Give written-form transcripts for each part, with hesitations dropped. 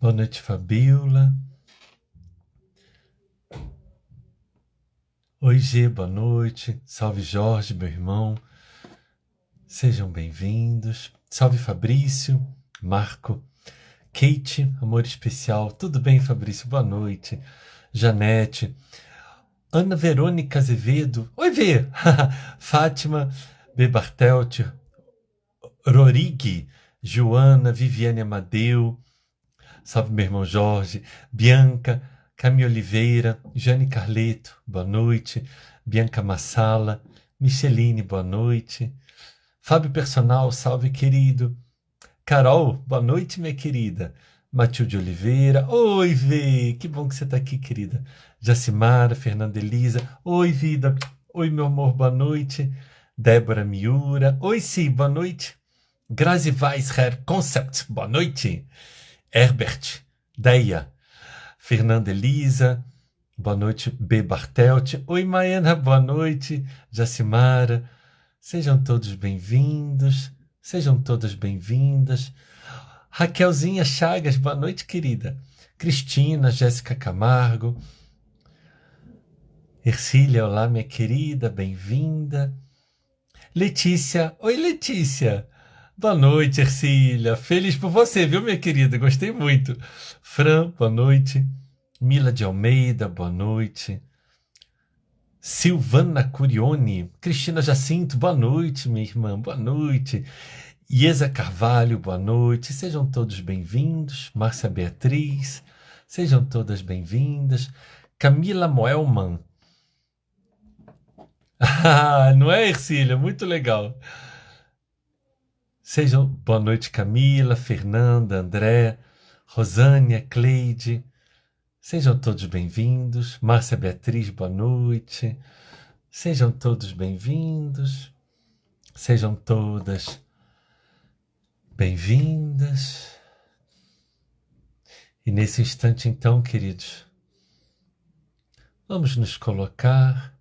Boa noite, Fabiola. Oi, Gê, boa noite. Salve, Jorge, meu irmão. Sejam bem-vindos. Salve, Fabrício, Marco, Kate, amor especial. Tudo bem, Fabrício? Boa noite. Janete, Ana Verônica Azevedo. Oi, Vê. Fátima, B. Bartelt, Rorig, Joana, Viviane Amadeu. Salve, meu irmão Jorge. Bianca, Cami Oliveira, Jane Carleto, boa noite. Bianca Massala, Micheline, boa noite. Fábio Personal, salve, querido. Carol, boa noite, minha querida. Matilde Oliveira, oi, Vê, que bom que você está aqui, querida. Jacimara, Fernanda Elisa, oi, vida. Oi, meu amor, boa noite. Débora Miura, oi, sim, boa noite. Grazi Weisher Concept, boa noite. Herbert, Deia, Fernanda Elisa, boa noite, B. Bartelt. Oi, Maena, boa noite. Jacimara, sejam todos bem-vindos, sejam todas bem-vindas. Raquelzinha Chagas, boa noite, querida. Cristina, Jéssica Camargo. Ercília, olá, minha querida, bem-vinda. Letícia, oi, Letícia. Boa noite, Ercília. Feliz por você, viu, minha querida? Gostei muito. Fran, boa noite. Mila de Almeida, boa noite. Silvana Curione. Cristina Jacinto, boa noite, minha irmã, boa noite. Iesa Carvalho, boa noite. Sejam todos bem-vindos. Márcia Beatriz, sejam todas bem-vindas. Camila Moelman. Não é, Ercília? Muito legal. Sejam boa noite, Camila, Fernanda, André, Rosânia, Cleide. Sejam todos bem-vindos. Márcia Beatriz, boa noite. Sejam todos bem-vindos. Sejam todas bem-vindas. E nesse instante, então, queridos, vamos nos colocar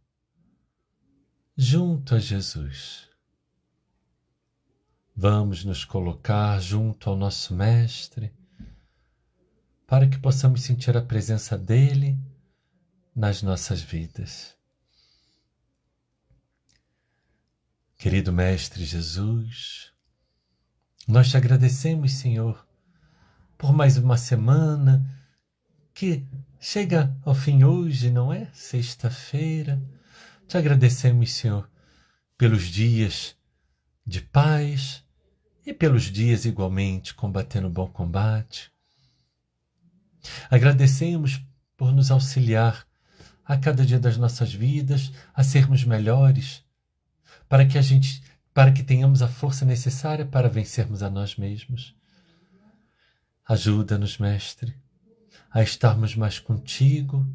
junto a Jesus. Vamos nos colocar junto ao nosso Mestre, para que possamos sentir a presença dele nas nossas vidas. Querido Mestre Jesus, nós te agradecemos, Senhor, por mais uma semana que chega ao fim hoje, não é? Sexta-feira. Te agradecemos, Senhor, pelos dias de paz e pelos dias igualmente combatendo o bom combate. Agradecemos por nos auxiliar a cada dia das nossas vidas a sermos melhores, para que tenhamos a força necessária para vencermos a nós mesmos. Ajuda-nos, Mestre, a estarmos mais contigo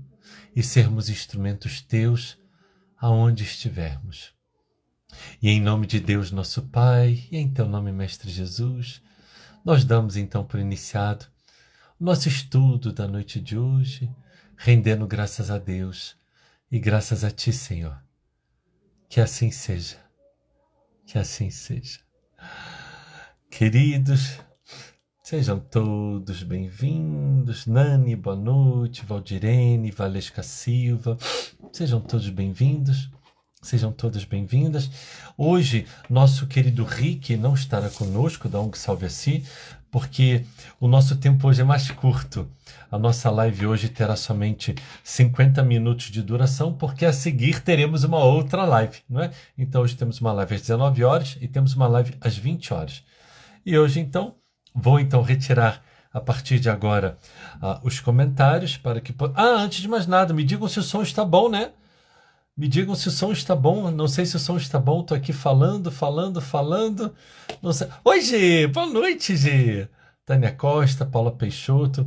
e sermos instrumentos teus aonde estivermos. E em nome de Deus, nosso Pai, e em teu nome, Mestre Jesus, nós damos então por iniciado o nosso estudo da noite de hoje, rendendo graças a Deus e graças a ti, Senhor. Que assim seja. Que assim seja. Queridos, sejam todos bem-vindos. Nani, boa noite. Valdirene, Valesca Silva, sejam todos bem-vindos. Sejam todas bem-vindas. Hoje, nosso querido Rick não estará conosco, da ONG Salve a Si, porque o nosso tempo hoje é mais curto. A nossa live hoje terá somente 50 minutos de duração, porque a seguir teremos uma outra live, não é? Então, hoje temos uma live às 19 horas e temos uma live às 20 horas. E hoje, então, vou retirar, a partir de agora, os comentários para que... antes de mais nada, me digam se o som está bom, né? Me digam se o som está bom. Não sei se o som está bom. Estou aqui falando. Não sei. Oi, Gê. Boa noite, Gê. Tânia Costa, Paula Peixoto.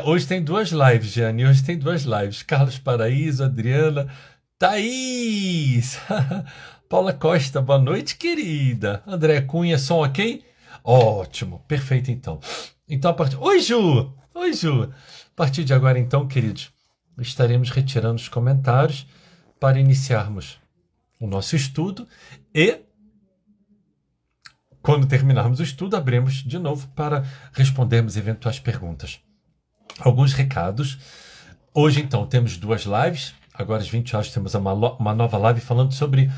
Hoje tem duas lives, Jeane. Hoje tem duas lives. Carlos Paraíso, Adriana, Thaís. Paula Costa, boa noite, querida. André Cunha, som ok? Ótimo. Perfeito, então. Então, Oi, Ju. Oi, Ju. A partir de agora, então, queridos, estaremos retirando os comentários para iniciarmos o nosso estudo e, quando terminarmos o estudo, abriremos de novo para respondermos eventuais perguntas. alguns recados. Hoje, então, temos 2 lives. Agora às 20 horas temos uma nova live falando sobre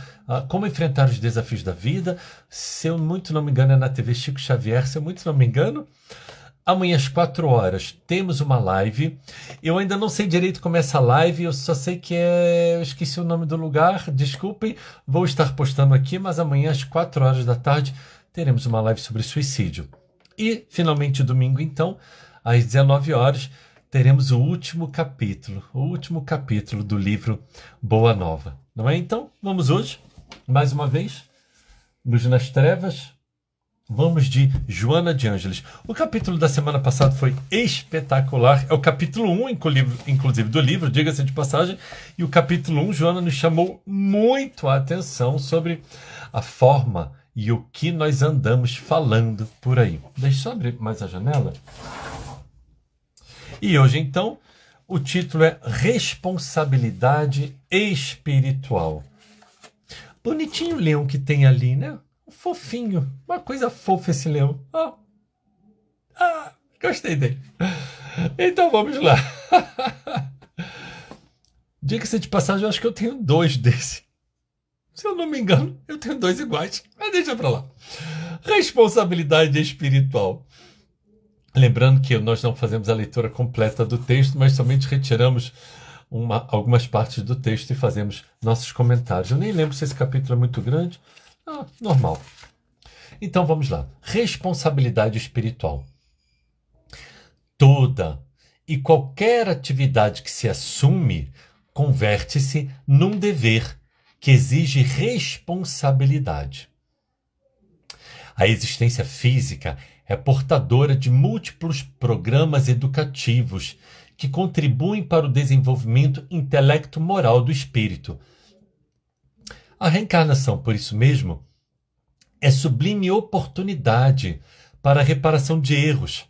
como enfrentar os desafios da vida. Se eu muito não me engano, é na TV Chico Xavier. Se eu muito não me engano, amanhã às 4 horas temos uma live. Eu ainda não sei direito como é essa live, eu só sei que eu esqueci o nome do lugar, desculpem. Vou estar postando aqui, mas amanhã às 4 horas da tarde teremos uma live sobre suicídio. E, finalmente, domingo, então, às 19 horas, teremos o último capítulo do livro Boa Nova. Não é? Então, vamos hoje, mais uma vez, Luz nas Trevas, vamos de Joana de Ângeles. O capítulo da semana passada foi espetacular, é o capítulo 1, inclusive, do livro, diga-se de passagem, e o capítulo 1, Joana nos chamou muito a atenção sobre a forma e o que nós andamos falando por aí. Deixa eu só abrir mais a janela. E hoje, então, o título é Responsabilidade Espiritual. Bonitinho o leão que tem ali, né? Fofinho. Uma coisa fofa esse leão. Gostei dele. Então, vamos lá. Diga-se de passagem, eu acho que eu tenho 2 desse. Se eu não me engano, eu tenho 2 iguais. Mas deixa pra lá. Responsabilidade espiritual. Lembrando que nós não fazemos a leitura completa do texto, mas somente retiramos algumas partes do texto e fazemos nossos comentários. Eu nem lembro se esse capítulo é muito grande. Normal. Então vamos lá. Responsabilidade espiritual. Toda e qualquer atividade que se assume converte-se num dever que exige responsabilidade. A existência física é portadora de múltiplos programas educativos que contribuem para o desenvolvimento intelecto-moral do espírito. A reencarnação, por isso mesmo, é sublime oportunidade para a reparação de erros,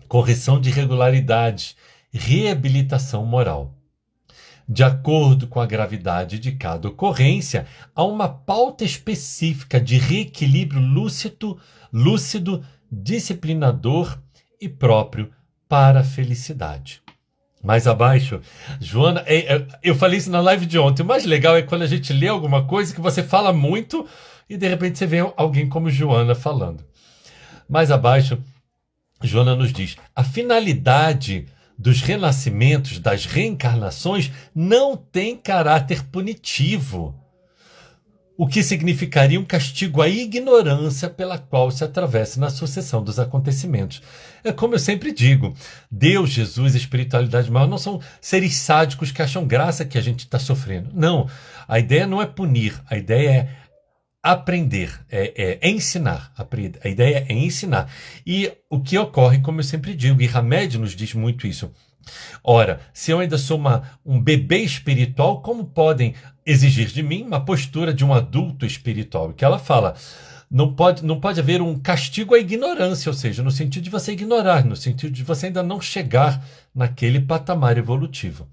correção de irregularidades, reabilitação moral. De acordo com a gravidade de cada ocorrência, há uma pauta específica de reequilíbrio lúcido, disciplinador e próprio para a felicidade. Mais abaixo, Joana, eu falei isso na live de ontem, o mais legal é quando a gente lê alguma coisa que você fala muito e de repente você vê alguém como Joana falando. Mais abaixo, Joana nos diz, a finalidade dos renascimentos, das reencarnações, não tem caráter punitivo, o que significaria um castigo à ignorância pela qual se atravessa na sucessão dos acontecimentos. É como eu sempre digo, Deus, Jesus, espiritualidade maior não são seres sádicos que acham graça que a gente está sofrendo. Não, a ideia não é punir, a ideia é aprender, é ensinar. A ideia é ensinar. E o que ocorre, como eu sempre digo, e Hamed nos diz muito isso. Ora, se eu ainda sou um bebê espiritual, como podem exigir de mim uma postura de um adulto espiritual? Que ela fala, não pode haver um castigo à ignorância, ou seja, no sentido de você ignorar, no sentido de você ainda não chegar naquele patamar evolutivo.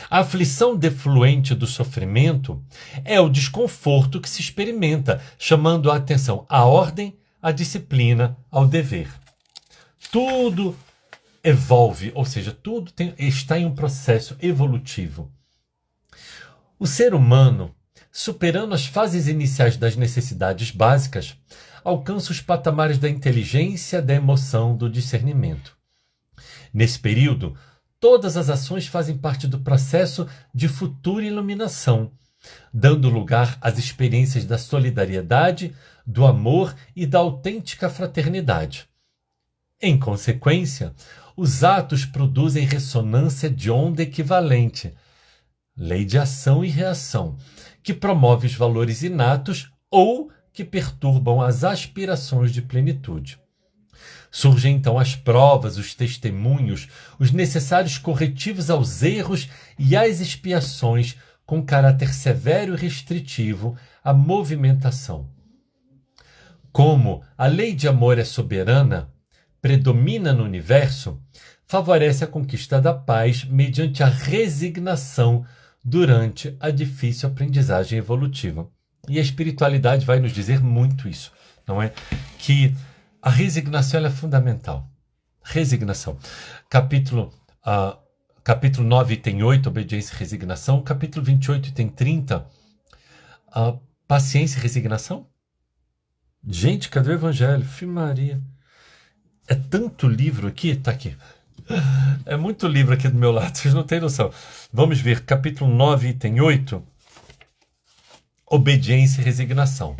A aflição defluente do sofrimento é o desconforto que se experimenta, chamando a atenção à ordem, à disciplina, ao dever. Tudo evolve, ou seja, tudo está em um processo evolutivo. O ser humano, superando as fases iniciais das necessidades básicas, alcança os patamares da inteligência, da emoção, do discernimento. Nesse período, todas as ações fazem parte do processo de futura iluminação, dando lugar às experiências da solidariedade, do amor e da autêntica fraternidade. Em consequência, os atos produzem ressonância de onda equivalente, lei de ação e reação, que promove os valores inatos ou que perturbam as aspirações de plenitude. Surgem então as provas, os testemunhos, os necessários corretivos aos erros e às expiações com caráter severo e restritivo à movimentação. Como a lei de amor é soberana, predomina no universo, favorece a conquista da paz mediante a resignação durante a difícil aprendizagem evolutiva. E a espiritualidade vai nos dizer muito isso, não é? Que a resignação é fundamental. resignação. Capítulo 9 tem 8, obediência e resignação. Capítulo 28 tem 30, paciência e resignação. Gente, cadê o Evangelho? Filho Maria. É tanto livro aqui, tá aqui. É muito livro aqui do meu lado, vocês não têm noção. Vamos ver, capítulo 9 tem 8, obediência e resignação.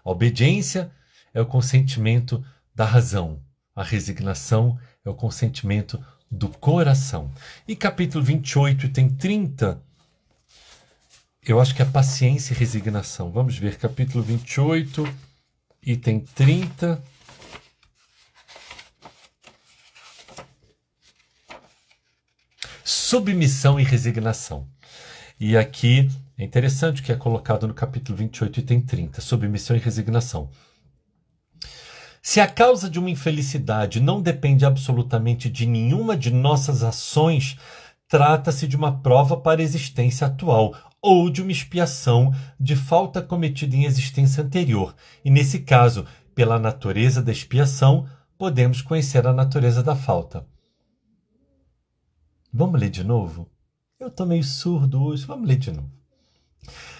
A obediência é o consentimento da razão. A resignação é o consentimento do coração. E capítulo 28 tem 30, eu acho que é paciência e resignação. Vamos ver, capítulo 28, item 30. Submissão e resignação. E aqui é interessante o que é colocado no capítulo 28, item 30. Submissão e resignação. Se a causa de uma infelicidade não depende absolutamente de nenhuma de nossas ações, trata-se de uma prova para a existência atual ou de uma expiação de falta cometida em existência anterior. E nesse caso, pela natureza da expiação, podemos conhecer a natureza da falta. Vamos ler de novo? Eu estou meio surdo hoje. Vamos ler de novo.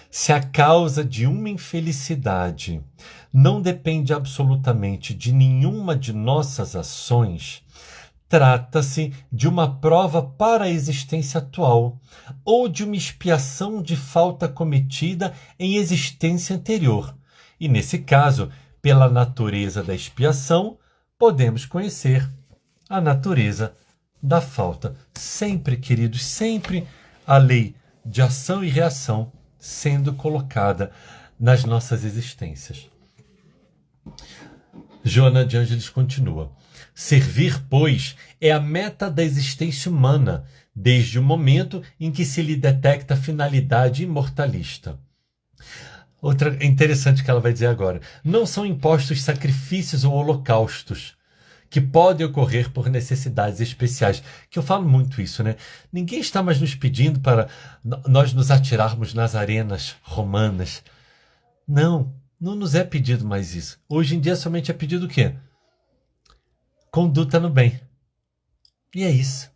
Se a causa de uma infelicidade não depende absolutamente de nenhuma de nossas ações, trata-se de uma prova para a existência atual ou de uma expiação de falta cometida em existência anterior. E nesse caso, pela natureza da expiação, podemos conhecer a natureza da falta. Sempre, queridos, sempre a lei de ação e reação sendo colocada nas nossas existências. Joana de Ângeles continua. Servir, pois, é a meta da existência humana, desde o momento em que se lhe detecta a finalidade imortalista. Outra interessante que ela vai dizer agora. Não são impostos sacrifícios ou holocaustos que podem ocorrer por necessidades especiais. Que eu falo muito isso, né? Ninguém está mais nos pedindo para nós nos atirarmos nas arenas romanas. Não nos é pedido mais isso. Hoje em dia somente é pedido o quê? Conduta no bem. E é isso.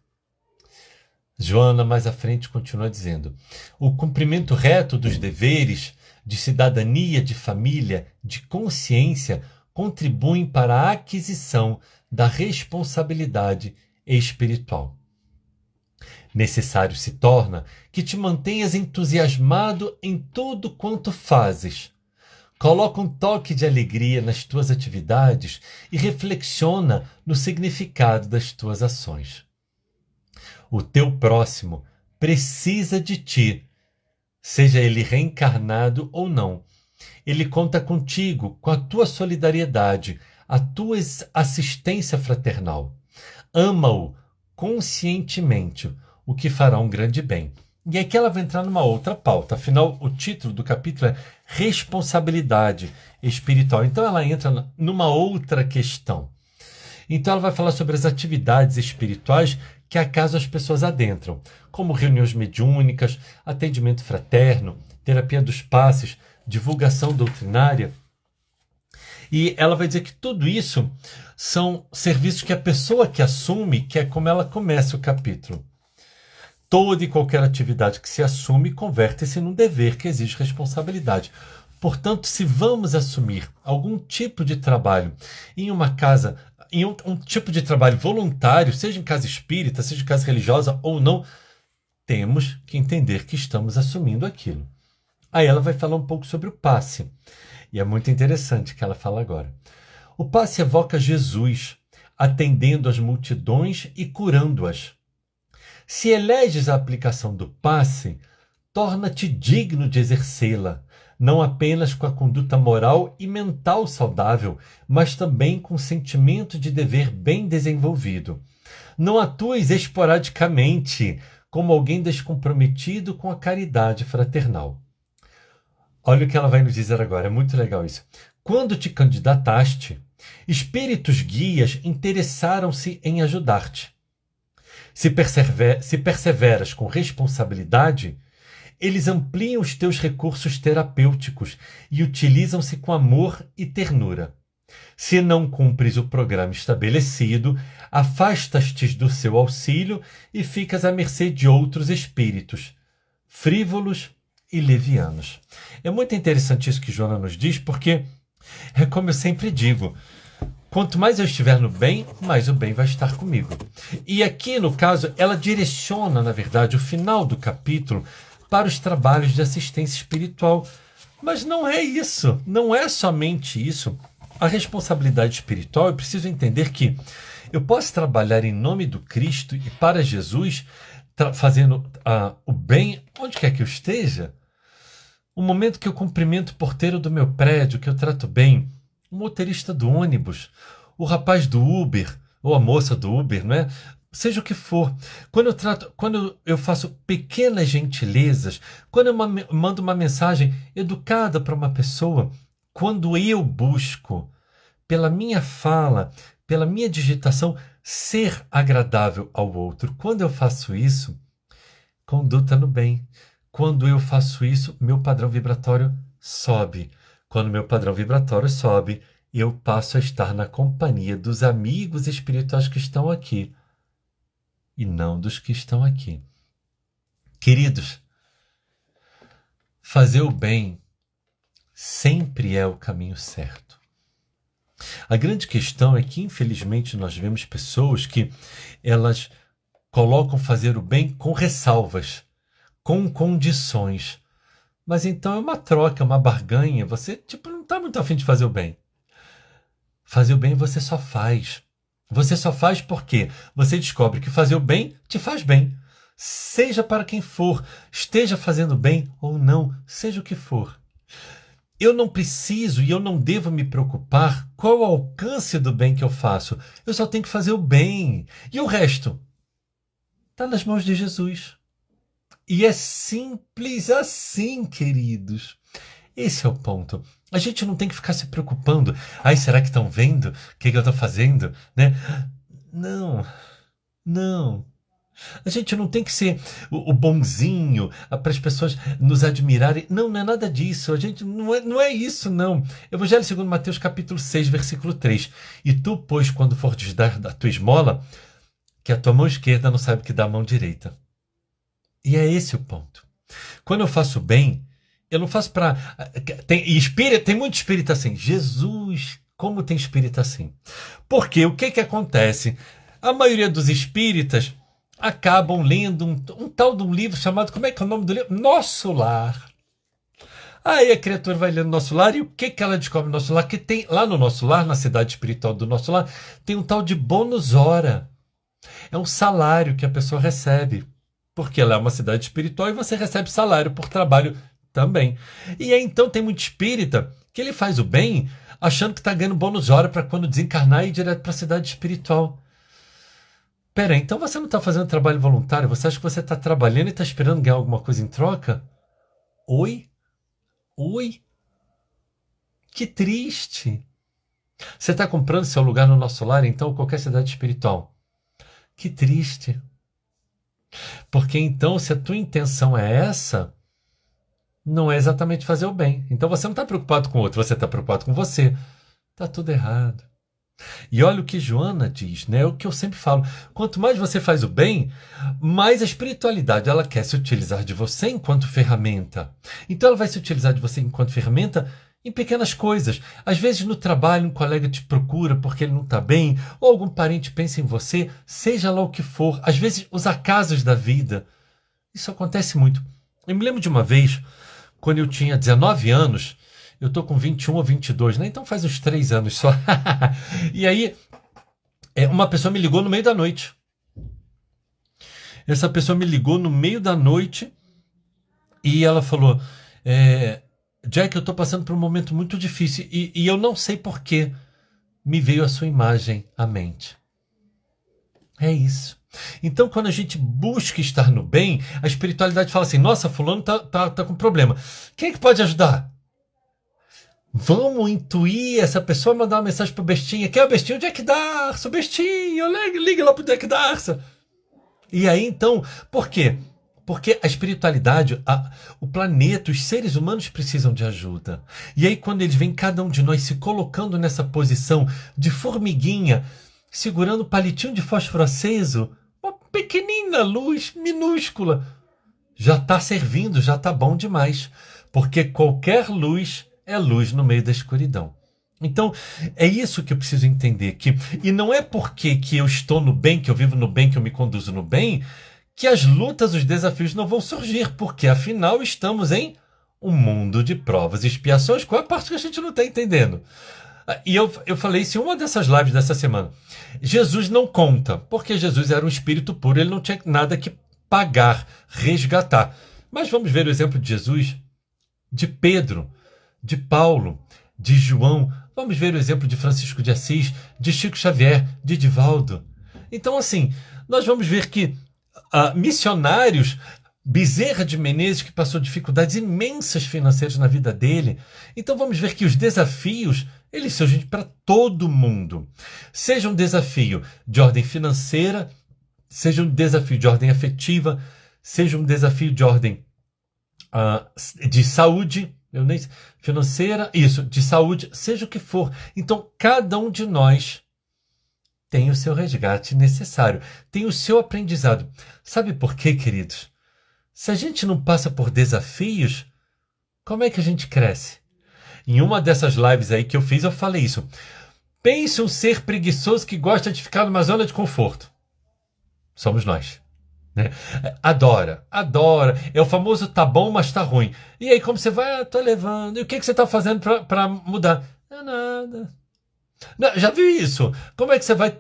Joana, mais à frente, continua dizendo: o cumprimento reto dos deveres, de cidadania, de família, de consciência, contribuem para a aquisição da responsabilidade espiritual. Necessário se torna que te mantenhas entusiasmado em tudo quanto fazes. Coloca um toque de alegria nas tuas atividades e reflexiona no significado das tuas ações. O teu próximo precisa de ti, seja ele reencarnado ou não. Ele conta contigo, com a tua solidariedade, a tua assistência fraternal. Ama-o conscientemente, o que fará um grande bem. E aqui ela vai entrar numa outra pauta. Afinal, o título do capítulo é Responsabilidade Espiritual. Então ela entra numa outra questão. Então ela vai falar sobre as atividades espirituais que acaso as pessoas adentram, como reuniões mediúnicas, atendimento fraterno, terapia dos passes, divulgação doutrinária. E ela vai dizer que tudo isso são serviços que a pessoa que assume, que é como ela começa o capítulo. Toda e qualquer atividade que se assume converte-se num dever que exige responsabilidade. Portanto, se vamos assumir algum tipo de trabalho em uma casa, em um tipo de trabalho voluntário, seja em casa espírita, seja em casa religiosa ou não, temos que entender que estamos assumindo aquilo. Aí ela vai falar um pouco sobre o passe. E é muito interessante que ela fala agora. O passe evoca Jesus, atendendo as multidões e curando-as. Se eleges a aplicação do passe, torna-te digno de exercê-la, não apenas com a conduta moral e mental saudável, mas também com o sentimento de dever bem desenvolvido. Não atues esporadicamente, como alguém descomprometido com a caridade fraternal. Olha o que ela vai nos dizer agora, é muito legal isso. Quando te candidataste, espíritos guias interessaram-se em ajudar-te. Se perseveras com responsabilidade, eles ampliam os teus recursos terapêuticos e utilizam-se com amor e ternura. Se não cumpres o programa estabelecido, afastas-te do seu auxílio e ficas à mercê de outros espíritos, frívolos e levianos. É muito interessante isso que Joana nos diz, porque é como eu sempre digo, quanto mais eu estiver no bem, mais o bem vai estar comigo. E aqui, no caso, ela direciona, na verdade, o final do capítulo para os trabalhos de assistência espiritual. Mas não é isso, não é somente isso. A responsabilidade espiritual, eu preciso entender que eu posso trabalhar em nome do Cristo e para Jesus, fazendo o bem onde quer que eu esteja. O momento que eu cumprimento o porteiro do meu prédio, que eu trato bem, o motorista do ônibus, o rapaz do Uber, ou a moça do Uber, não é? Seja o que for. Quando eu faço pequenas gentilezas, quando eu mando uma mensagem educada para uma pessoa, quando eu busco, pela minha fala, pela minha digitação, ser agradável ao outro, quando eu faço isso, conduta no bem. Quando eu faço isso, meu padrão vibratório sobe. Quando meu padrão vibratório sobe, eu passo a estar na companhia dos amigos espirituais que estão aqui e não dos que estão aqui. Queridos, fazer o bem sempre é o caminho certo. A grande questão é que, infelizmente, nós vemos pessoas que elas colocam fazer o bem com ressalvas, com condições. Mas então é uma troca, é uma barganha. Você não está muito afim de fazer o bem. Fazer o bem você só faz. Você só faz porque você descobre que fazer o bem te faz bem. Seja para quem for, esteja fazendo bem ou não, seja o que for. Eu não preciso e eu não devo me preocupar qual o alcance do bem que eu faço. Eu só tenho que fazer o bem. E o resto está nas mãos de Jesus. E é simples assim, queridos. Esse é o ponto. A gente não tem que ficar se preocupando. Ai, será que estão vendo o que eu estou fazendo? Né? Não, não. A gente não tem que ser o bonzinho para as pessoas nos admirarem. Não, não é nada disso. A gente não é isso, não. Evangelho segundo Mateus, capítulo 6, versículo 3. E tu, pois, quando fores dar da tua esmola, que a tua mão esquerda não sabe o que dá a mão direita. E é esse o ponto. Quando eu faço bem, eu não faço para... Tem muito espírito assim. Jesus, como tem espírito assim? Porque o que acontece? A maioria dos espíritas acabam lendo um tal de um livro chamado... Como é que é o nome do livro? Nosso Lar. Aí a criatura vai lendo Nosso Lar e o que ela descobre no Nosso Lar? Que tem lá no Nosso Lar, na cidade espiritual do Nosso Lar, tem um tal de bônus hora. É um salário que a pessoa recebe. Porque ela é uma cidade espiritual e você recebe salário por trabalho também. E aí então tem muito espírita que ele faz o bem achando que está ganhando bônus hora para quando desencarnar e ir direto para a cidade espiritual. Pera, então você não está fazendo trabalho voluntário? Você acha que você está trabalhando e está esperando ganhar alguma coisa em troca? Oi? Oi? Que triste. Você está comprando seu lugar no Nosso Lar, então, qualquer cidade espiritual. Que triste. Porque então, se a tua intenção é essa, não é exatamente fazer o bem. Então você não está preocupado com o outro, você está preocupado com você. Está tudo errado. E olha o que Joana diz, né? O que eu sempre falo. Quanto mais você faz o bem, mais a espiritualidade ela quer se utilizar de você enquanto ferramenta. Então ela vai se utilizar de você enquanto ferramenta em pequenas coisas. Às vezes no trabalho um colega te procura porque ele não está bem, ou algum parente pensa em você, seja lá o que for. Às vezes os acasos da vida. Isso acontece muito. Eu me lembro de uma vez, quando eu tinha 19 anos, eu estou com 21 ou 22, né? Então faz uns 3 anos só. E aí, uma pessoa me ligou no meio da noite. Essa pessoa me ligou no meio da noite e ela falou... Jack, eu estou passando por um momento muito difícil e eu não sei por que me veio a sua imagem à mente. É isso. Então, quando a gente busca estar no bem, a espiritualidade fala assim, nossa, fulano tá com problema. Quem é que pode ajudar? Vamos intuir essa pessoa, mandar uma mensagem pro Bestinha. Quem é o Bestinha? O Jack Darcy, o Bestinha. Liga lá pro Jack Darcy. E aí, então, por quê? Porque a espiritualidade, o planeta, os seres humanos precisam de ajuda. E aí quando eles veem cada um de nós se colocando nessa posição de formiguinha, segurando o palitinho de fósforo aceso, uma pequenina luz minúscula, já está servindo, já está bom demais. Porque qualquer luz é luz no meio da escuridão. Então, é isso que eu preciso entender. E não é porque que eu estou no bem, que eu vivo no bem, que eu me conduzo no bem, que as lutas, os desafios não vão surgir. Porque, afinal, estamos em um mundo de provas e expiações. Qual é a parte que a gente não está entendendo? E eu falei isso em uma dessas lives dessa semana. Jesus não conta, porque Jesus era um espírito puro, ele não tinha nada que pagar, resgatar. Mas vamos ver o exemplo de Jesus, de Pedro, de Paulo, de João. Vamos ver o exemplo de Francisco de Assis, de Chico Xavier, de Divaldo. Então, assim, nós vamos ver que missionários, Bezerra de Menezes, que passou dificuldades imensas financeiras na vida dele. Então, vamos ver que os desafios, eles surgem para todo mundo. Seja um desafio de ordem financeira, seja um desafio de ordem afetiva, seja um desafio de ordem de saúde, financeira, de saúde, seja o que for. Então, cada um de nós tem o seu resgate necessário, tem o seu aprendizado. Sabe por quê, queridos? Se a gente não passa por desafios, como é que a gente cresce? Em uma dessas lives aí que eu fiz, eu falei isso. Pense um ser preguiçoso que gosta de ficar numa zona de conforto. Somos nós. Né? Adora. É o famoso tá bom, mas tá ruim. E aí, como você vai? Tô levando. E o que você tá fazendo para mudar? Nada. Não, já viu isso? Como é que você vai?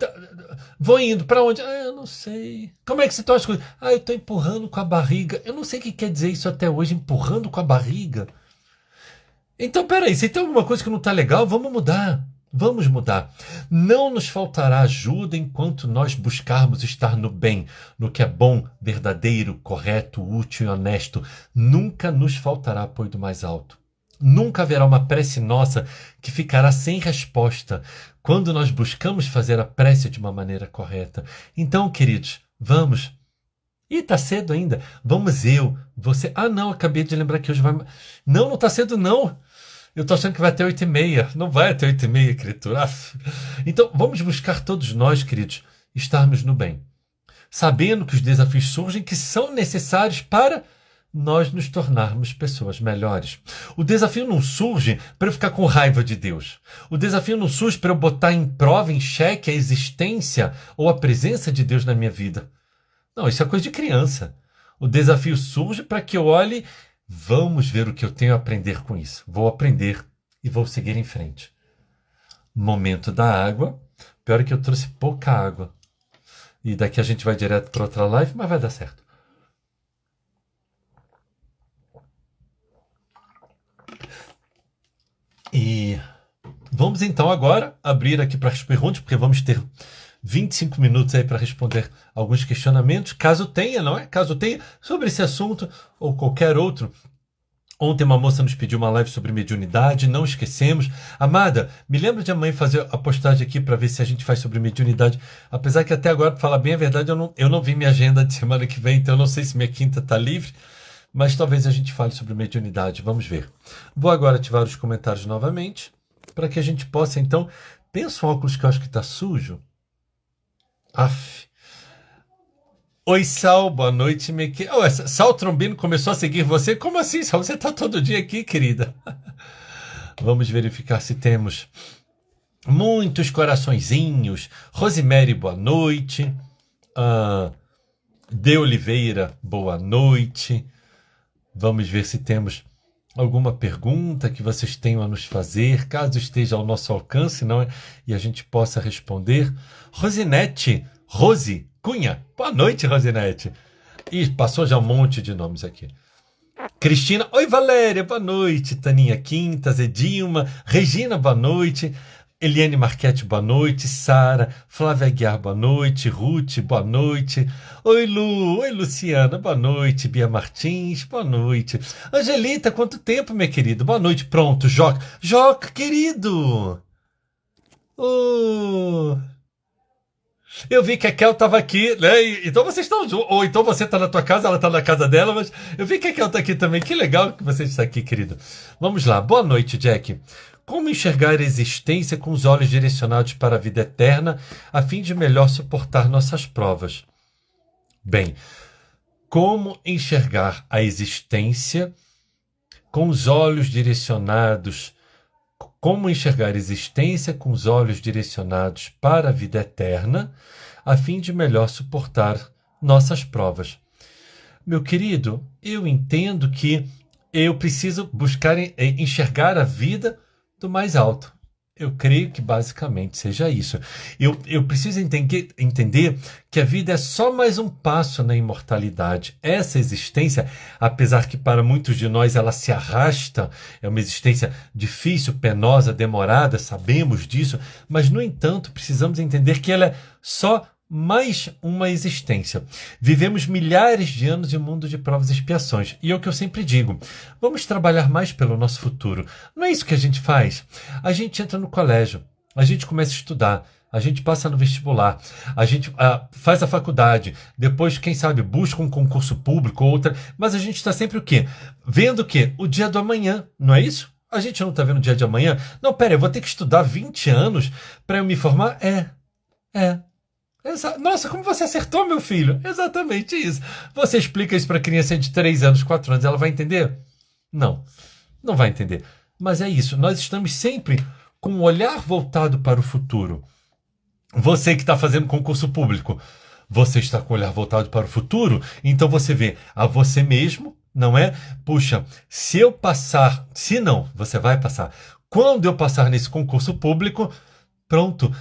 Vou indo. Para onde? Eu não sei. Como é que você tá as coisas? Eu tô empurrando com a barriga. Eu não sei o que quer dizer isso até hoje, empurrando com a barriga. Então, peraí, se tem alguma coisa que não tá legal, vamos mudar. Vamos mudar. Não nos faltará ajuda enquanto nós buscarmos estar no bem, no que é bom, verdadeiro, correto, útil e honesto. Nunca nos faltará apoio do mais alto. Nunca haverá uma prece nossa que ficará sem resposta quando nós buscamos fazer a prece de uma maneira correta. Então, queridos, vamos. Ih, tá cedo ainda. Vamos você. Não, acabei de lembrar que hoje vai... Não tá cedo não. Eu tô achando que vai até 8h30. Não vai até 8h30, criatura. Então, vamos buscar todos nós, queridos, estarmos no bem. Sabendo que os desafios surgem, que são necessários para nós nos tornarmos pessoas melhores. O desafio não surge para eu ficar com raiva de Deus. O desafio não surge para eu botar em prova, em xeque, a existência ou a presença de Deus na minha vida. Não, isso é coisa de criança. O desafio surge para que eu olhe... Vamos ver o que eu tenho a aprender com isso. Vou aprender e vou seguir em frente. Momento da água. Pior é que eu trouxe pouca água. E daqui a gente vai direto para outra live, mas vai dar certo. E vamos então agora abrir aqui para as perguntas, porque vamos ter 25 minutos aí para responder alguns questionamentos, caso tenha, não é? Caso tenha, sobre esse assunto ou qualquer outro. Ontem uma moça nos pediu uma live sobre mediunidade, não esquecemos. Amada, me lembra de amanhã fazer a postagem aqui para ver se a gente faz sobre mediunidade. Apesar que até agora, para falar bem a verdade, eu não vi minha agenda de semana que vem, então eu não sei se minha quinta está livre, mas talvez a gente fale sobre mediunidade, vamos ver. Vou agora ativar os comentários novamente, para que a gente possa então... Pensa um óculos que eu acho que está sujo. Aff. Oi, Sal, boa noite. Sal Trombino começou a seguir você? Como assim, Sal? Você está todo dia aqui, querida. Vamos verificar se temos muitos coraçõezinhos. Rosemary, boa noite. De Oliveira, boa noite. Vamos ver se temos alguma pergunta que vocês tenham a nos fazer, caso esteja ao nosso alcance, não é? E a gente possa responder. Rosinete, Rose Cunha, boa noite, Rosinete. Ih, passou já um monte de nomes aqui. Cristina, oi, Valéria, boa noite. Taninha Quintas, Edilma, Regina, boa noite. Eliane Marchetti, boa noite. Sara, Flávia Aguiar, boa noite. Ruth, boa noite. Oi, Lu, oi, Luciana, boa noite. Bia Martins, boa noite. Angelita, quanto tempo, minha querida? Boa noite, pronto. Joca, querido. Eu vi que a Kel estava aqui, né? Então vocês estão juntos. Ou então você está na tua casa, ela está na casa dela, mas eu vi que a Kel está aqui também. Que legal que você está aqui, querido. Vamos lá. Boa noite, Jack. Como enxergar a existência com os olhos direcionados para a vida eterna, a fim de melhor suportar nossas provas? Bem, como enxergar a existência com os olhos direcionados? Como enxergar a existência com os olhos direcionados para a vida eterna, a fim de melhor suportar nossas provas? Meu querido, eu entendo que eu preciso buscar enxergar a vida do mais alto. Eu creio que basicamente seja isso. Eu preciso entender que a vida é só mais um passo na imortalidade. Essa existência, apesar que para muitos de nós ela se arrasta, é uma existência difícil, penosa, demorada, sabemos disso, mas no entanto precisamos entender que ela é só mais uma existência. Vivemos milhares de anos em um mundo de provas e expiações. E é o que eu sempre digo, vamos trabalhar mais pelo nosso futuro. Não é isso que a gente faz? A gente entra no colégio, a gente começa a estudar, a gente passa no vestibular, a gente faz a faculdade, depois, quem sabe, busca um concurso público, outra, mas a gente está sempre o quê? Vendo o quê? O dia do amanhã, não é isso? A gente não está vendo o dia de amanhã? Não, pera, eu vou ter que estudar 20 anos para eu me formar? É. Nossa, como você acertou, meu filho? Exatamente isso. Você explica isso para a criança de 3 anos, 4 anos, ela vai entender? Não vai entender. Mas é isso, nós estamos sempre com um olhar voltado para o futuro. Você que está fazendo concurso público, você está com o olhar voltado para o futuro, então você vê a você mesmo, não é? Puxa, se eu passar, se não, você vai passar. Quando eu passar nesse concurso público, pronto,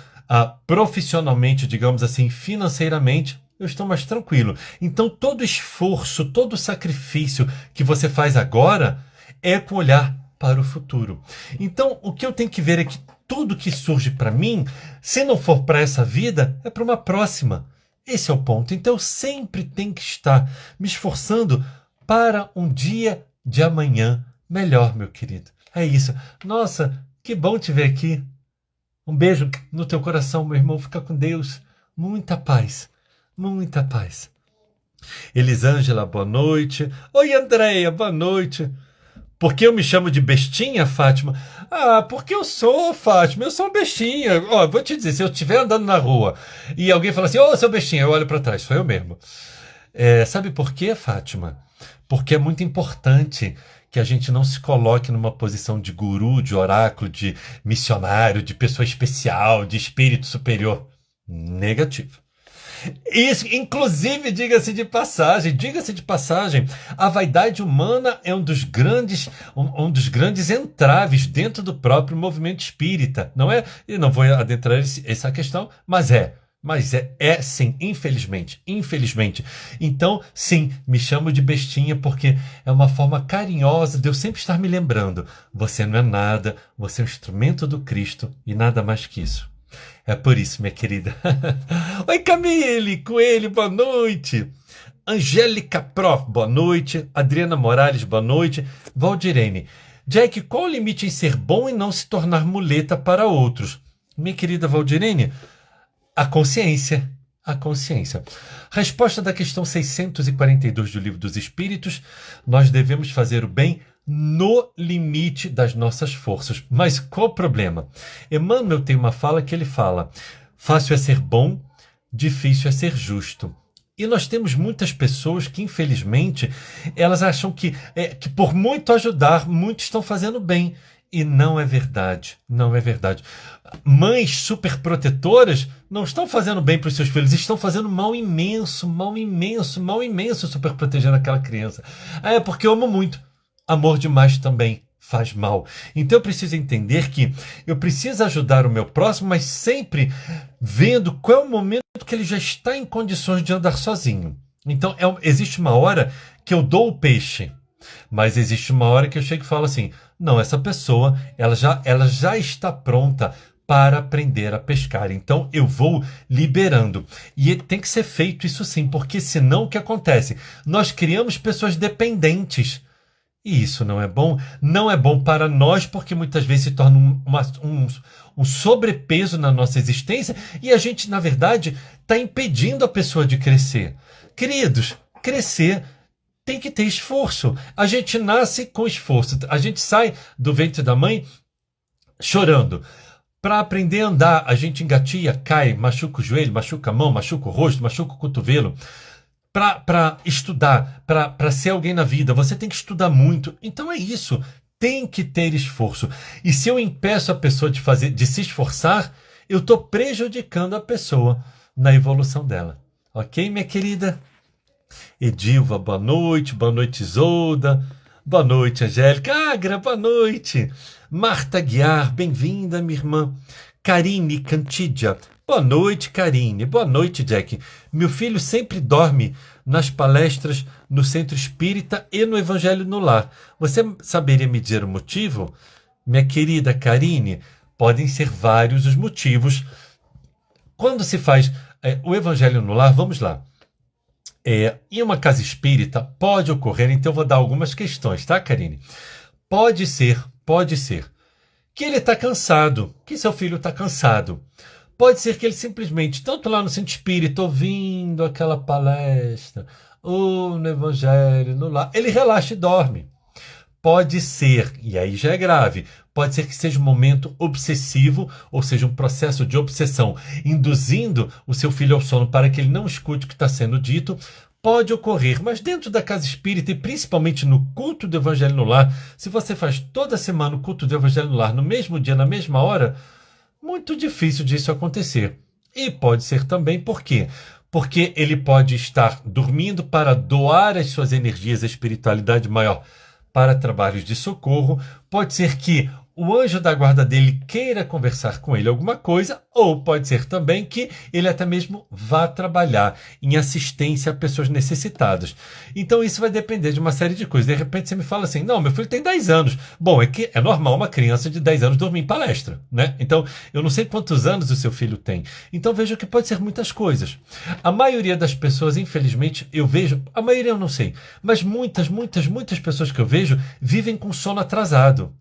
profissionalmente, digamos assim, financeiramente, eu estou mais tranquilo. Então, todo esforço, todo sacrifício que você faz agora é com olhar para o futuro. Então, o que eu tenho que ver é que tudo que surge para mim, se não for para essa vida, é para uma próxima. Esse é o ponto. Então, eu sempre tenho que estar me esforçando para um dia de amanhã melhor, meu querido. É isso. Nossa, que bom te ver aqui. Um beijo no teu coração, meu irmão. Fica com Deus. Muita paz. Muita paz. Elisângela, boa noite. Oi, Andréia, boa noite. Por que eu me chamo de bestinha, Fátima? Porque eu sou, Fátima. Eu sou uma bestinha. Ó, vou te dizer, se eu estiver andando na rua e alguém fala assim, seu bestinha, eu olho para trás. Sou eu mesmo. Sabe por quê, Fátima? Porque é muito importante que a gente não se coloque numa posição de guru, de oráculo, de missionário, de pessoa especial, de espírito superior. Negativo. Isso, inclusive, diga-se de passagem, a vaidade humana é um dos grandes entraves dentro do próprio movimento espírita, não é? Eu não vou adentrar essa questão, mas é sim, infelizmente. Então, sim, me chamo de bestinha porque é uma forma carinhosa de eu sempre estar me lembrando. Você não é nada, você é um instrumento do Cristo e nada mais que isso. É por isso, minha querida. Oi, Camille, Coelho, boa noite. Angélica Prof, boa noite. Adriana Morales, boa noite. Valdirene, Jack, qual o limite em ser bom e não se tornar muleta para outros? Minha querida Valdirene, a consciência. Resposta da questão 642 do Livro dos Espíritos: nós devemos fazer o bem no limite das nossas forças. Mas qual o problema? Emmanuel tem uma fala que ele fala: fácil é ser bom, difícil é ser justo. E nós temos muitas pessoas que, infelizmente, elas acham que por muito ajudar, muitos estão fazendo bem. E não é verdade. Mães superprotetoras não estão fazendo bem para os seus filhos, estão fazendo mal imenso, superprotegendo aquela criança. Porque eu amo muito. Amor demais também faz mal. Então eu preciso entender que eu preciso ajudar o meu próximo, mas sempre vendo qual é o momento que ele já está em condições de andar sozinho. Então existe uma hora que eu dou o peixe, mas existe uma hora que eu chego e falo assim, não, essa pessoa ela já está pronta para aprender a pescar. Então eu vou liberando. E tem que ser feito isso sim, porque senão o que acontece? Nós criamos pessoas dependentes. E isso não é bom. Não é bom para nós, porque muitas vezes se torna um sobrepeso na nossa existência e a gente, na verdade, está impedindo a pessoa de crescer. Queridos, crescer tem que ter esforço. A gente nasce com esforço. A gente sai do ventre da mãe chorando. Para aprender a andar, a gente engatia, cai, machuca o joelho, machuca a mão, machuca o rosto, machuca o cotovelo. Para estudar, para ser alguém na vida, você tem que estudar muito. Então é isso, tem que ter esforço. E se eu impeço a pessoa de se esforçar, eu estou prejudicando a pessoa na evolução dela. Ok, minha querida? Edilva, boa noite Isolda, boa noite Angélica, Agra, boa noite. Marta Guiar, bem-vinda, minha irmã. Karine Cantidia, boa noite, Karine. Boa noite, Jack. Meu filho sempre dorme nas palestras no Centro Espírita e no Evangelho no Lar. Você saberia me dizer o motivo? Minha querida Karine, podem ser vários os motivos. Quando se faz o Evangelho no Lar, vamos lá. Em uma casa espírita pode ocorrer, então eu vou dar algumas questões, tá, Karine? Pode ser que ele está cansado, que seu filho está cansado. Pode ser que ele simplesmente, tanto lá no centro espírita, ouvindo aquela palestra, ou no Evangelho, no lar, ele relaxa e dorme. Pode ser, e aí já é grave, pode ser que seja um momento obsessivo, ou seja, um processo de obsessão, induzindo o seu filho ao sono para que ele não escute o que está sendo dito. Pode ocorrer, mas dentro da casa espírita e principalmente no culto do Evangelho no Lar, se você faz toda semana o culto do Evangelho no Lar, no mesmo dia, na mesma hora, muito difícil disso acontecer. E pode ser também por quê? Porque ele pode estar dormindo para doar as suas energias, a espiritualidade maior, para trabalhos de socorro. Pode ser que o anjo da guarda dele queira conversar com ele alguma coisa, ou pode ser também que ele até mesmo vá trabalhar em assistência a pessoas necessitadas. Então isso vai depender de uma série de coisas. De repente você me fala assim, não, meu filho tem 10 anos. Bom, é que é normal uma criança de 10 anos dormir em palestra, né? Então eu não sei quantos anos o seu filho tem. Então veja que pode ser muitas coisas. A maioria das pessoas, infelizmente, eu vejo, a maioria eu não sei, mas muitas pessoas que eu vejo vivem com sono atrasado.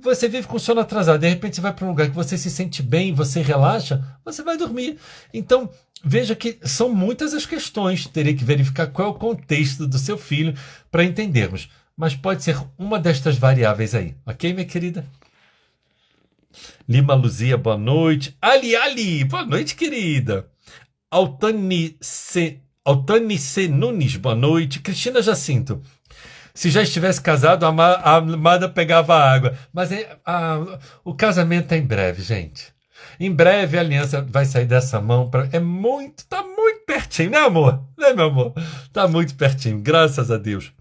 Você vive com sono atrasado, de repente você vai para um lugar que você se sente bem, você relaxa, você vai dormir. Então, veja que são muitas as questões, teria que verificar qual é o contexto do seu filho para entendermos. Mas pode ser uma destas variáveis aí, ok, minha querida? Lima Luzia, boa noite. Ali, boa noite, querida. Altani C. Nunes, boa noite. Cristina Jacinto. Se já estivesse casado, a amada pegava água. Mas o casamento é em breve, gente. Em breve a aliança vai sair dessa mão. Tá muito pertinho, né, amor? Né, meu amor? Tá muito pertinho, graças a Deus.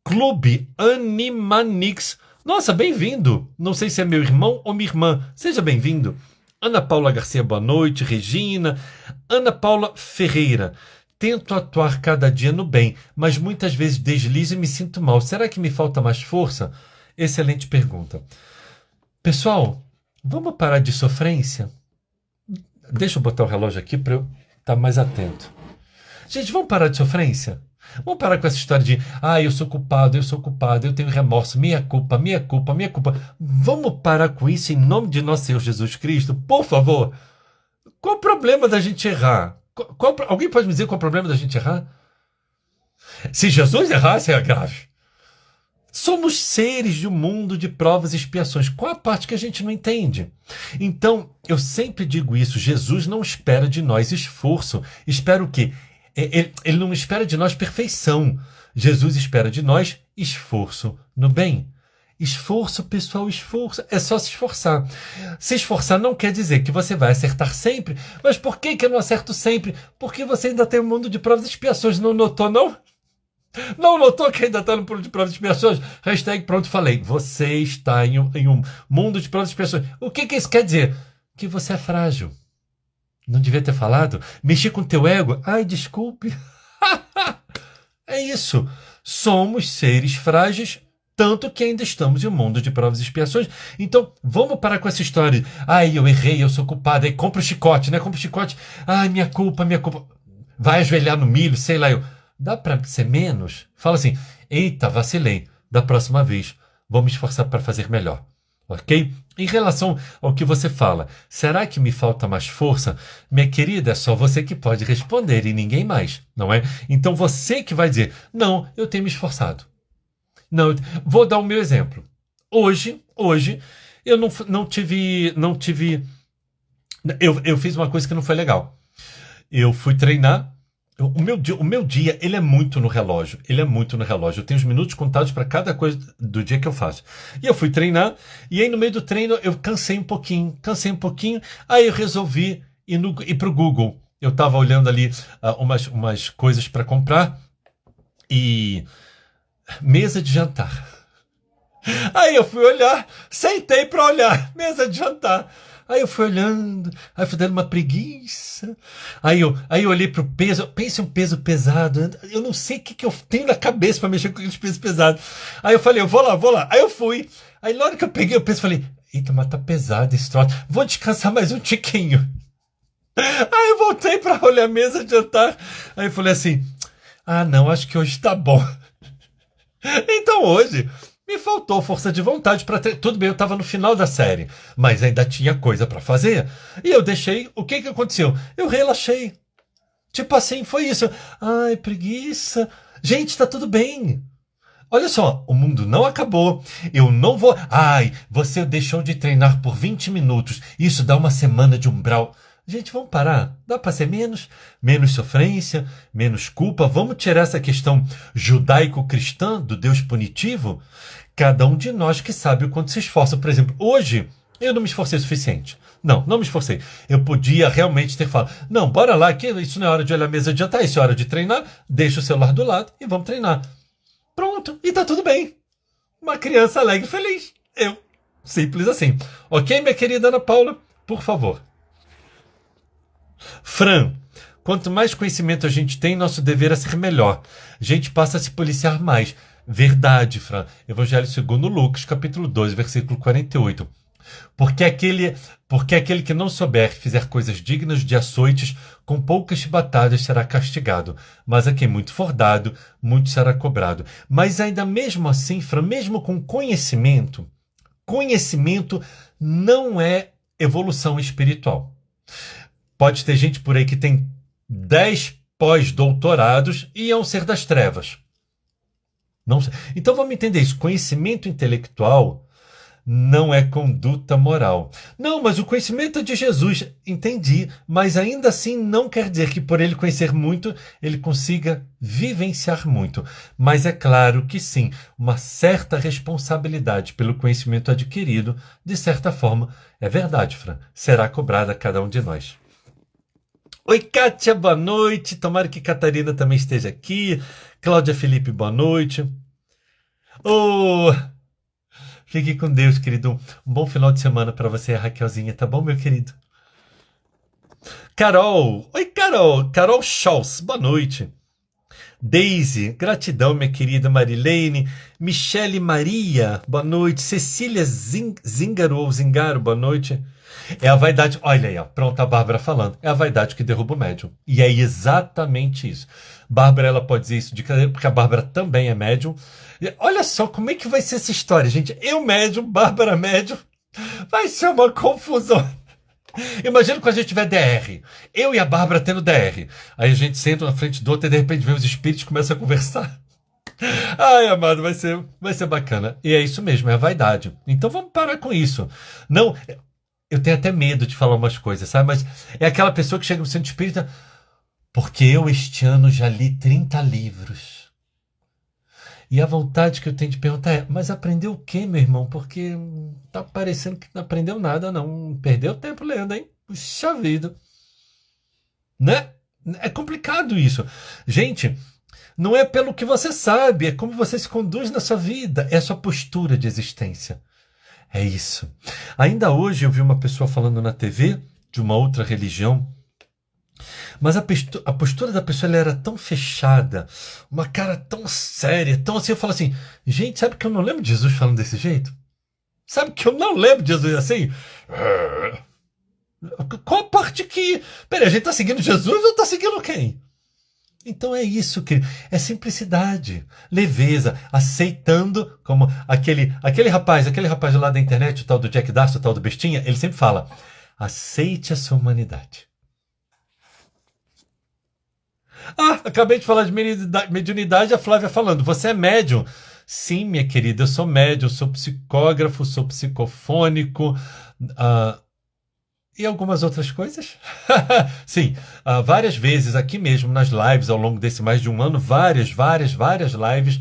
Clube Animanix. Nossa, bem-vindo. Não sei se é meu irmão ou minha irmã. Seja bem-vindo. Ana Paula Garcia, boa noite. Regina. Ana Paula Ferreira. Tento atuar cada dia no bem, mas muitas vezes deslizo e me sinto mal. Será que me falta mais força? Excelente pergunta. Pessoal, vamos parar de sofrência? Deixa eu botar o relógio aqui para eu estar mais atento. Gente, vamos parar de sofrência? Vamos parar com essa história de eu sou culpado, eu tenho remorso, minha culpa. Vamos parar com isso em nome de nosso Senhor Jesus Cristo? Por favor. Qual o problema da gente errar? Alguém pode me dizer qual é o problema da gente errar? Se Jesus errasse, é grave. Somos seres de um mundo de provas e expiações. Qual a parte que a gente não entende? Então, eu sempre digo isso. Jesus não espera de nós esforço. Espera o quê? Ele não espera de nós perfeição. Jesus espera de nós esforço no bem. Esforço, pessoal, esforço. É só se esforçar. Se esforçar não quer dizer que você vai acertar sempre. Mas por que eu não acerto sempre? Porque você ainda tem um mundo de provas e expiações. Não notou, não? Não notou que ainda está no mundo de provas e expiações? Hashtag pronto, falei. Você está em um mundo de provas e expiações. O que isso quer dizer? Que você é frágil. Não devia ter falado? Mexi com o teu ego? Ai, desculpe. É isso. Somos seres frágeis, tanto que ainda estamos em um mundo de provas e expiações. Então, vamos parar com essa história. Eu errei, eu sou culpado. Aí compra o chicote, né? Compra o chicote. Minha culpa. Vai ajoelhar no milho, sei lá. Dá para ser menos? Fala assim, eita, vacilei. da próxima vez vou me esforçar para fazer melhor. Ok? Em relação ao que você fala, será que me falta mais força? Minha querida, é só você que pode responder e ninguém mais, não é? Então você que vai dizer, não, eu tenho me esforçado. Não, vou dar o meu exemplo. Hoje, eu não tive, eu fiz uma coisa que não foi legal. Eu fui treinar. O meu dia, ele é muito no relógio. Ele é muito no relógio. Eu tenho os minutos contados para cada coisa do dia que eu faço. E eu fui treinar, e aí no meio do treino eu cansei um pouquinho. Aí eu resolvi ir pro Google. Eu estava olhando ali umas coisas para comprar e mesa de jantar. Aí eu fui olhar, sentei para olhar, mesa de jantar. Aí eu fui olhando, aí fui dando uma preguiça. Aí eu olhei pro peso, pense um peso pesado. Eu não sei o que eu tenho na cabeça para mexer com aqueles pesos pesados. Aí eu falei, eu vou lá. Aí eu fui. Aí na hora que eu peguei o peso, falei, eita, mas tá pesado esse troço. Vou descansar mais um tiquinho. Aí eu voltei para olhar a mesa de jantar. Aí eu falei assim, não, acho que hoje tá bom. Então hoje me faltou força de vontade para ter. Tudo bem, eu estava no final da série, mas ainda tinha coisa para fazer. E eu deixei. O que aconteceu? Eu relaxei. Tipo assim, foi isso. Ai, preguiça. Gente, tá tudo bem. Olha só, o mundo não acabou. Eu não vou. Ai, você deixou de treinar por 20 minutos. Isso dá uma semana de umbral. Gente, vamos parar. Dá para ser menos? Menos sofrência, menos culpa. Vamos tirar essa questão judaico-cristã do Deus punitivo? Cada um de nós que sabe o quanto se esforça. Por exemplo, hoje eu não me esforcei o suficiente. Não me esforcei. Eu podia realmente ter falado, não, bora lá, que isso não é hora de olhar a mesa de jantar, isso é hora de treinar. Deixa o celular do lado e vamos treinar. Pronto, e tá tudo bem. Uma criança alegre e feliz. Eu. Simples assim. Ok, minha querida Ana Paula? Por favor. Fran, quanto mais conhecimento a gente tem, nosso dever é ser melhor. A gente passa a se policiar mais. Verdade, Fran. Evangelho segundo Lucas, capítulo 2, versículo 48. Porque aquele que não souber fizer coisas dignas de açoites, com poucas chibatadas será castigado. Mas a quem muito for dado, muito será cobrado. Mas ainda mesmo assim, Fran, mesmo com conhecimento não é evolução espiritual. Pode ter gente por aí que tem 10 pós-doutorados e é um ser das trevas. Não sei. Então vamos entender isso. Conhecimento intelectual não é conduta moral. Não, mas o conhecimento é de Jesus. Entendi. Mas ainda assim não quer dizer que por ele conhecer muito, ele consiga vivenciar muito. Mas é claro que sim, uma certa responsabilidade pelo conhecimento adquirido, de certa forma, é verdade, Fran, será cobrada a cada um de nós. Oi, Kátia, boa noite. Tomara que Catarina também esteja aqui. Cláudia Felipe, boa noite. Fique com Deus, querido. Um bom final de semana para você, Raquelzinha, tá bom, meu querido? Carol. Oi, Carol. Carol Scholz, boa noite. Daisy, gratidão, minha querida Marilene. Michele Maria, boa noite. Cecília Zingaro, boa noite. É a vaidade, olha aí, ó, pronto, a Bárbara falando. É a vaidade que derruba o médium. E é exatamente isso. Bárbara, ela pode dizer isso de cadeira, porque a Bárbara também é médium. E olha só como é que vai ser essa história, gente. Eu médium, Bárbara médium. Vai ser uma confusão. Imagina quando a gente tiver DR. Eu e a Bárbara tendo DR. Aí a gente senta na frente do outro e de repente vem os espíritos e começa a conversar. Ai, amado, vai ser bacana. E é isso mesmo, é a vaidade. Então vamos parar com isso. Não... Eu tenho até medo de falar umas coisas, sabe? Mas é aquela pessoa que chega no centro espírita, porque eu este ano já li 30 livros. E a vontade que eu tenho de perguntar é, mas aprendeu o quê, meu irmão? Porque tá parecendo que não aprendeu nada, não. Perdeu tempo lendo, hein? Puxa vida. Né? É complicado isso. Gente, não é pelo que você sabe, é como você se conduz na sua vida, é a sua postura de existência. É isso. Ainda hoje eu vi uma pessoa falando na TV de uma outra religião, mas a postura da pessoa ela era tão fechada, uma cara tão séria, tão assim, eu falo assim, gente, sabe que eu não lembro de Jesus falando desse jeito? Sabe que eu não lembro de Jesus assim? Qual a parte que... Peraí, a gente tá seguindo Jesus ou tá seguindo quem? Então é isso, que é simplicidade, leveza, aceitando, como aquele rapaz lá da internet, o tal do Jack Darcy, o tal do Bestinha, ele sempre fala, aceite a sua humanidade. Ah, acabei de falar de mediunidade, a Flávia falando, você é médium. Sim, minha querida, eu sou médium, sou psicógrafo, sou psicofônico, e algumas outras coisas. Sim, várias vezes aqui mesmo nas lives, ao longo desse mais de um ano, várias lives,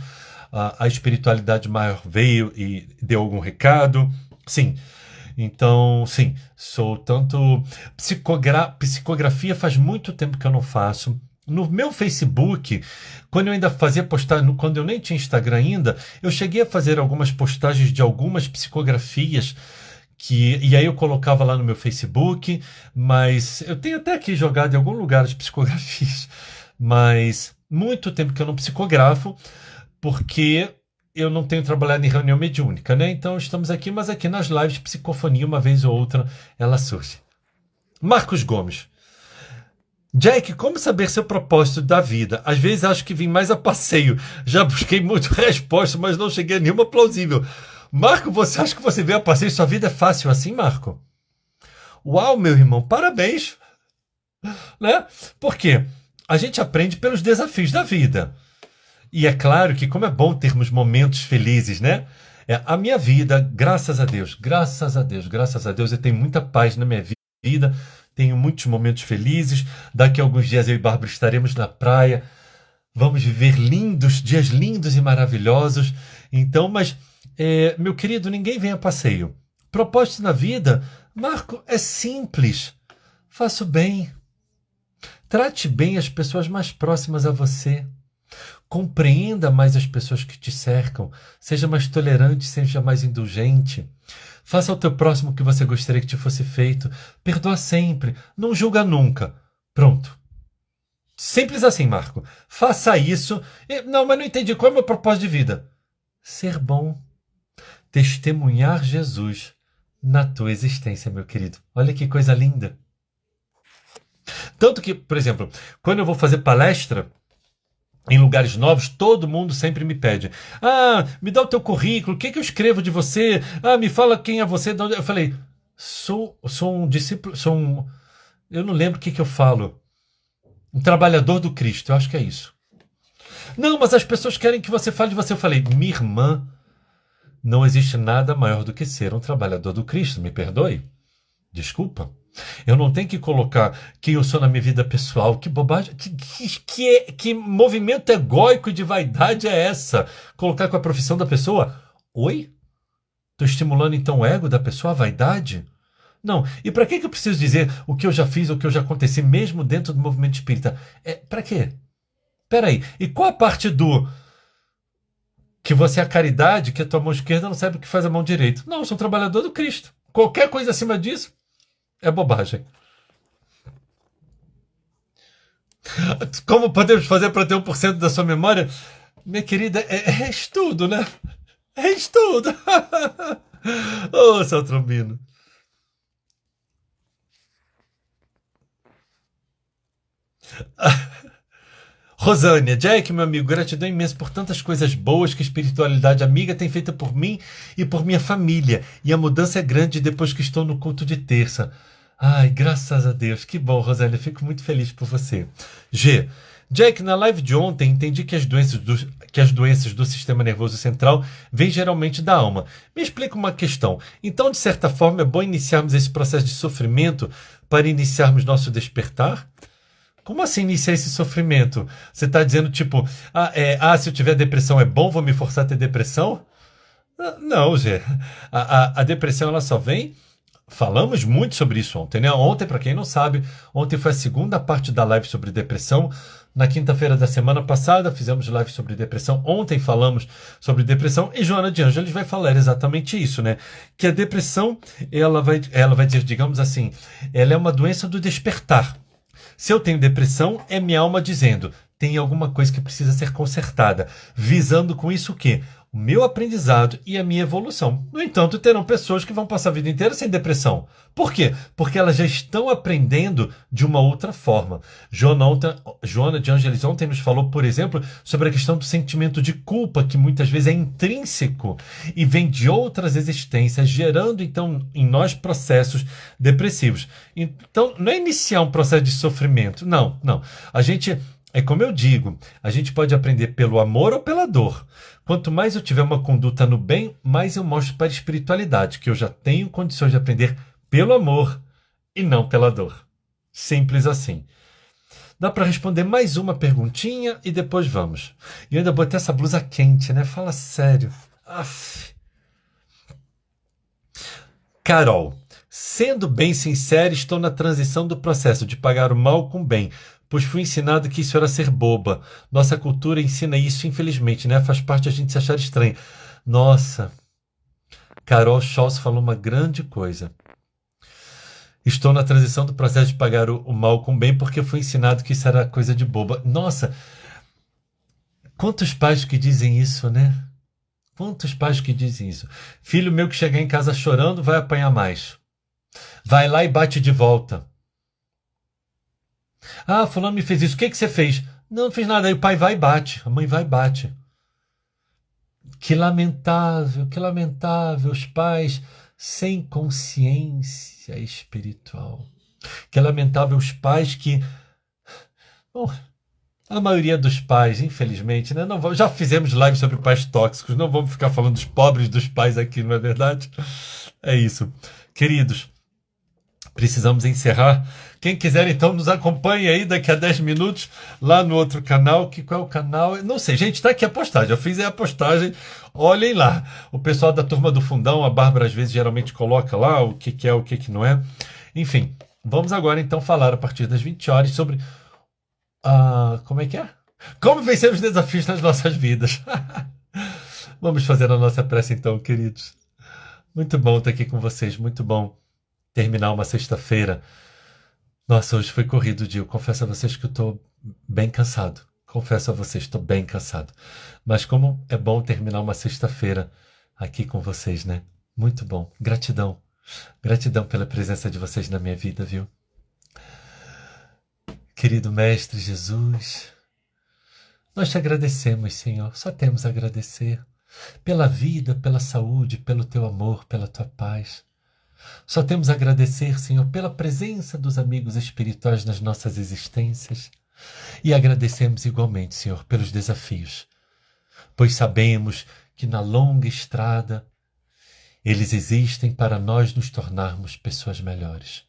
a espiritualidade maior veio e deu algum recado. Sim, então, sim, sou tanto... Psicografia faz muito tempo que eu não faço. No meu Facebook, quando eu ainda fazia postagem, quando eu nem tinha Instagram ainda, eu cheguei a fazer algumas postagens de algumas psicografias, e aí eu colocava lá no meu Facebook, mas eu tenho até aqui jogado em algum lugar as psicografias, mas muito tempo que eu não psicografo, porque eu não tenho trabalhado em reunião mediúnica, né? Então estamos aqui, mas aqui nas lives, psicofonia, uma vez ou outra, ela surge. Marcos Gomes. Jack, como saber seu propósito da vida? Às vezes acho que vim mais a passeio. Já busquei muito resposta, mas não cheguei a nenhuma plausível. Marco, você acha que você veio a passeio e sua vida é fácil assim, Marco? Uau, meu irmão, parabéns! Né? Por quê? A gente aprende pelos desafios da vida. E é claro que como é bom termos momentos felizes, né? A minha vida, graças a Deus, eu tenho muita paz na minha vida, tenho muitos momentos felizes. Daqui a alguns dias eu e Bárbara estaremos na praia, vamos viver dias lindos e maravilhosos. Então, mas, meu querido, ninguém vem a passeio. Propósito na vida, Marco, é simples. Faça o bem. Trate bem as pessoas mais próximas a você. Compreenda mais as pessoas que te cercam. Seja mais tolerante, seja mais indulgente. Faça ao teu próximo o que você gostaria que te fosse feito. Perdoa sempre. Não julga nunca. Pronto. Simples assim, Marco. Faça isso. Não, mas não entendi. Qual é o meu propósito de vida? Ser bom. Testemunhar Jesus na tua existência, meu querido. Olha que coisa linda. Tanto que, por exemplo, quando eu vou fazer palestra em lugares novos, todo mundo sempre me pede. Me dá o teu currículo, o que eu escrevo de você? Me fala quem é você. De onde... Eu falei, sou um discípulo, eu não lembro o que eu falo. Um trabalhador do Cristo, eu acho que é isso. Não, mas as pessoas querem que você fale de você. Eu falei, minha irmã, não existe nada maior do que ser um trabalhador do Cristo, me perdoe. Desculpa. Eu não tenho que colocar quem eu sou na minha vida pessoal. Que bobagem, que movimento egóico e de vaidade é essa? Colocar com a profissão da pessoa? Oi? Estou estimulando então o ego da pessoa, a vaidade? Não. E para que eu preciso dizer o que eu já fiz, o que eu já aconteci, mesmo dentro do movimento espírita? Para quê? Peraí. E qual a parte do que você é a caridade, que a tua mão esquerda não sabe o que faz a mão direita? Não, eu sou um trabalhador do Cristo. Qualquer coisa acima disso é bobagem. Como podemos fazer para ter 1% da sua memória? Minha querida, é estudo, né? É estudo. Ô, seu trombino. Rosânia, Jack, meu amigo, gratidão imensa por tantas coisas boas que a espiritualidade amiga tem feito por mim e por minha família. E a mudança é grande depois que estou no culto de terça. Ai, graças a Deus. Que bom, Rosânia. Fico muito feliz por você. G. Jack, na live de ontem entendi que as doenças do sistema nervoso central vêm geralmente da alma. Me explica uma questão. Então, de certa forma, é bom iniciarmos esse processo de sofrimento para iniciarmos nosso despertar? Como assim iniciar esse sofrimento? Você está dizendo tipo, se eu tiver depressão é bom, vou me forçar a ter depressão? Não, Gê. A depressão ela só vem... Falamos muito sobre isso ontem, né? Ontem, para quem não sabe, ontem foi a segunda parte da live sobre depressão. Na quinta-feira da semana passada, fizemos live sobre depressão. Ontem falamos sobre depressão e Joana de Ângeles vai falar exatamente isso, né? Que a depressão, ela vai dizer, digamos assim, ela é uma doença do despertar. Se eu tenho depressão, é minha alma dizendo, tem alguma coisa que precisa ser consertada. Visando com isso o quê? o meu aprendizado e a minha evolução. No entanto, terão pessoas que vão passar a vida inteira sem depressão. Por quê? Porque elas já estão aprendendo de uma outra forma. Joana de Ângeles ontem nos falou, por exemplo, sobre a questão do sentimento de culpa, que muitas vezes é intrínseco e vem de outras existências, gerando então em nós processos depressivos. Então, não é iniciar um processo de sofrimento. Não, não. A gente, é como eu digo, a gente pode aprender pelo amor ou pela dor. Quanto mais eu tiver uma conduta no bem, mais eu mostro para a espiritualidade que eu já tenho condições de aprender pelo amor e não pela dor. Simples assim. Dá para responder mais uma perguntinha e depois vamos. E eu ainda botei essa blusa quente, né? Fala sério. Aff. Carol, sendo bem sincera, estou na transição do processo de pagar o mal com o bem, pois fui ensinado que isso era ser boba. Nossa cultura ensina isso, infelizmente, né? Faz parte a gente se achar estranho. Nossa, Carol Scholz falou uma grande coisa. Estou na transição do processo de pagar o mal com o bem porque fui ensinado que isso era coisa de boba. Nossa, quantos pais que dizem isso, né? Quantos pais que dizem isso? Filho meu que chegar em casa chorando vai apanhar mais. Vai lá e bate de volta. Ah, fulano me fez isso. O que você fez? Não fiz nada. Aí o pai vai e bate. A mãe vai e bate. Que lamentável, que lamentável. Os pais sem consciência espiritual. Que lamentável os pais que... Bom, a maioria dos pais, infelizmente, né? Não, já fizemos live sobre pais tóxicos. Não vamos ficar falando dos pobres dos pais aqui, não é verdade? É isso. Queridos, precisamos encerrar. Quem quiser, então, nos acompanhe aí daqui a 10 minutos lá no outro canal. Qual é o canal? Não sei, gente, está aqui a postagem. Eu fiz a postagem, olhem lá. O pessoal da Turma do Fundão, a Bárbara, às vezes, geralmente coloca lá o que é, o que não é. Enfim, vamos agora, então, falar a partir das 20 horas sobre... como é que é? Como vencer os desafios nas nossas vidas. Vamos fazer a nossa prece, então, queridos. Muito bom estar aqui com vocês, muito bom terminar uma sexta-feira. Nossa, hoje foi corrido o dia. Eu confesso a vocês que eu estou bem cansado. Confesso a vocês, estou bem cansado. Mas como é bom terminar uma sexta-feira aqui com vocês, né? Muito bom. Gratidão. Gratidão pela presença de vocês na minha vida, viu? Querido Mestre Jesus, nós te agradecemos, Senhor. Só temos a agradecer pela vida, pela saúde, pelo teu amor, pela tua paz. Só temos a agradecer, Senhor, pela presença dos amigos espirituais nas nossas existências. E agradecemos igualmente, Senhor, pelos desafios, pois sabemos que na longa estrada eles existem para nós nos tornarmos pessoas melhores.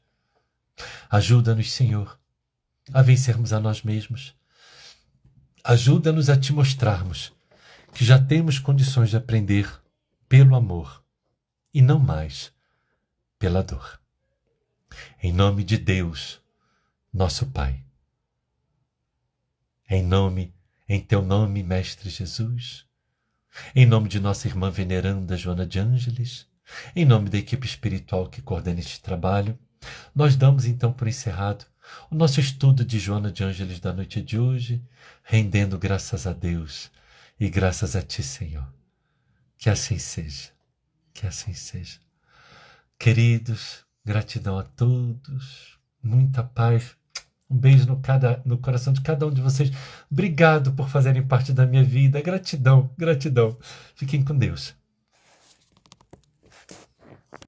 Ajuda-nos, Senhor, a vencermos a nós mesmos. Ajuda-nos a te mostrarmos que já temos condições de aprender pelo amor e não mais pela dor. Em nome de Deus, nosso Pai. Em teu nome, Mestre Jesus. Em nome de nossa irmã veneranda Joana de Ângeles. Em nome da equipe espiritual que coordena este trabalho. Nós damos então por encerrado o nosso estudo de Joana de Ângeles da noite de hoje, rendendo graças a Deus e graças a Ti, Senhor. Que assim seja. Que assim seja. Queridos, gratidão a todos, muita paz, um beijo no coração de cada um de vocês. Obrigado por fazerem parte da minha vida. Gratidão, gratidão. Fiquem com Deus.